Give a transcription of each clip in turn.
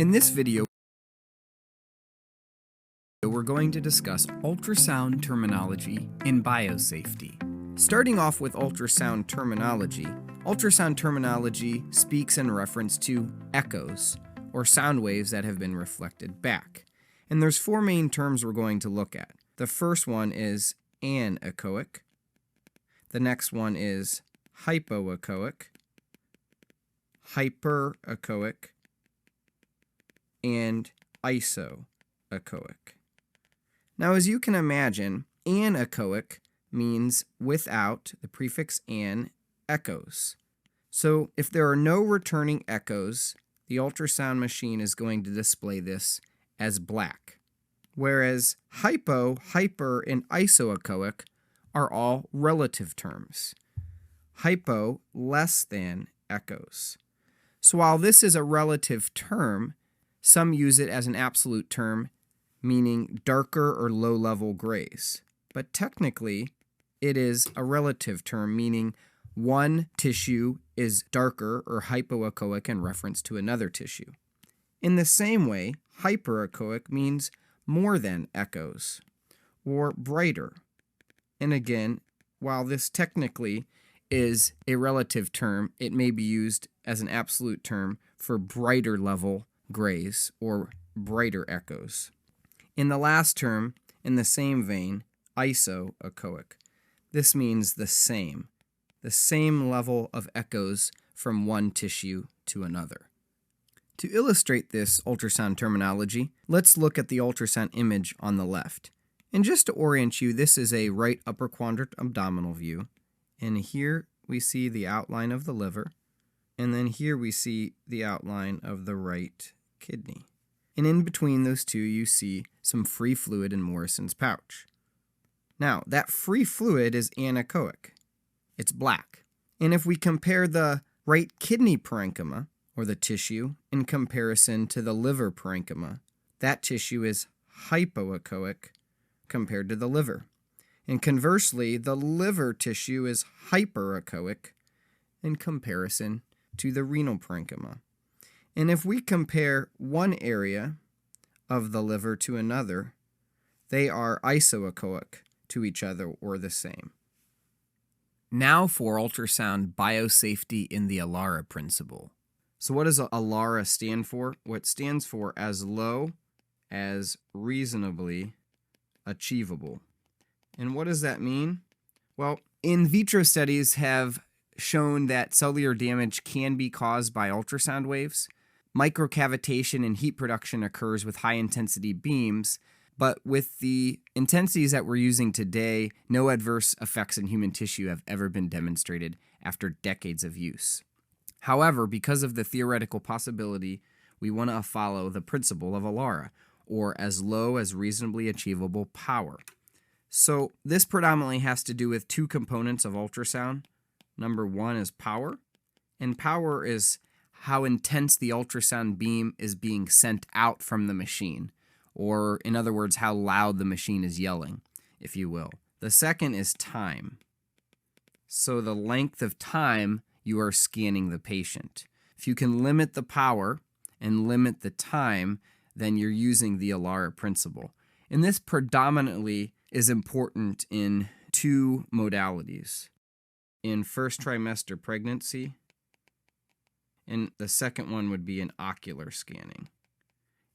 In this video, we're going to discuss ultrasound terminology in biosafety. Starting off with ultrasound terminology speaks in reference to echoes, or sound waves that have been reflected back. And there's four main terms we're going to look at. The first one is anechoic. The next one is hypoechoic, hyperechoic, and isoechoic. Now, as you can imagine, anechoic means without the prefix an echoes. So if there are no returning echoes, the ultrasound machine is going to display this as black. Whereas hypo, hyper, and isoechoic are all relative terms. Hypo, less than echoes. So while this is a relative term, some use it as an absolute term, meaning darker or low-level grays. But technically, it is a relative term, meaning one tissue is darker or hypoechoic in reference to another tissue. In the same way, hyperechoic means more than echoes, or brighter. And again, while this technically is a relative term, it may be used as an absolute term for brighter level grays or brighter echoes. In the last term, in the same vein, isoechoic. This means the same level of echoes from one tissue to another. To illustrate this ultrasound terminology, let's look at the ultrasound image on the left. And just to orient you, this is a right upper quadrant abdominal view. And here we see the outline of the liver. And then here we see the outline of the right kidney. And in between those two, you see some free fluid in Morrison's pouch. Now, that free fluid is anechoic. It's black. And if we compare the right kidney parenchyma, or the tissue, in comparison to the liver parenchyma, that tissue is hypoechoic compared to the liver. And conversely, the liver tissue is hyperechoic in comparison to the renal parenchyma. And if we compare one area of the liver to another, they are isoechoic to each other or the same. Now for ultrasound biosafety in the ALARA principle. So what does ALARA stand for? Well, it stands for as low as reasonably achievable. And what does that mean? Well, in vitro studies have shown that cellular damage can be caused by ultrasound waves. Microcavitation and heat production occurs with high-intensity beams, but with the intensities that we're using today, no adverse effects in human tissue have ever been demonstrated after decades of use. However, because of the theoretical possibility, we want to follow the principle of ALARA, or as low as reasonably achievable power. So this predominantly has to do with two components of ultrasound. Number one is power, and power is how intense the ultrasound beam is being sent out from the machine, or in other words, how loud the machine is yelling, if you will. The second is time. So the length of time you are scanning the patient. If you can limit the power and limit the time, then you're using the ALARA principle. And this predominantly is important in two modalities. In first trimester pregnancy, and the second one would be in ocular scanning.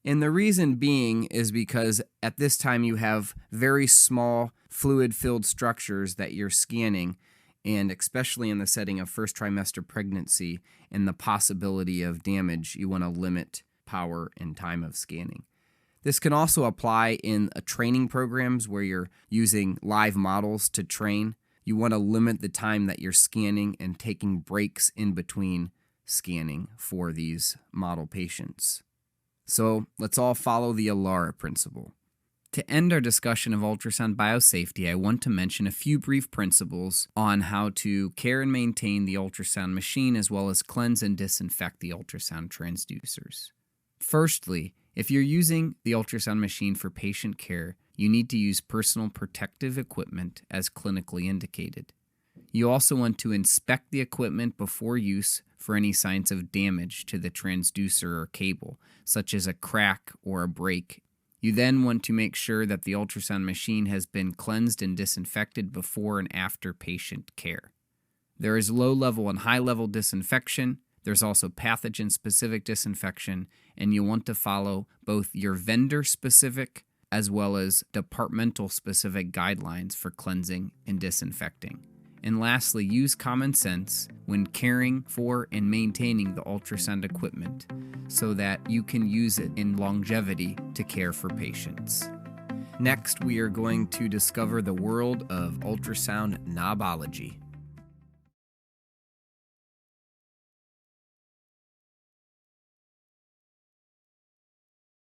And the reason being is because at this time you have very small fluid-filled structures that you're scanning, and especially in the setting of first trimester pregnancy and the possibility of damage, you want to limit power and time of scanning. This can also apply in training programs where you're using live models to train. You want to limit the time that you're scanning and taking breaks in between scanning for these model patients. So let's all follow the ALARA principle. To end our discussion of ultrasound biosafety, I want to mention a few brief principles on how to care and maintain the ultrasound machine, as well as cleanse and disinfect the ultrasound transducers. Firstly, if you're using the ultrasound machine for patient care, you need to use personal protective equipment as clinically indicated. You also want to inspect the equipment before use for any signs of damage to the transducer or cable, such as a crack or a break. You then want to make sure that the ultrasound machine has been cleansed and disinfected before and after patient care. There is low-level and high-level disinfection. There's also pathogen-specific disinfection, and you want to follow both your vendor-specific as well as departmental-specific guidelines for cleansing and disinfecting. And lastly, use common sense when caring for and maintaining the ultrasound equipment so that you can use it in longevity to care for patients. Next, we are going to discover the world of ultrasound knobology.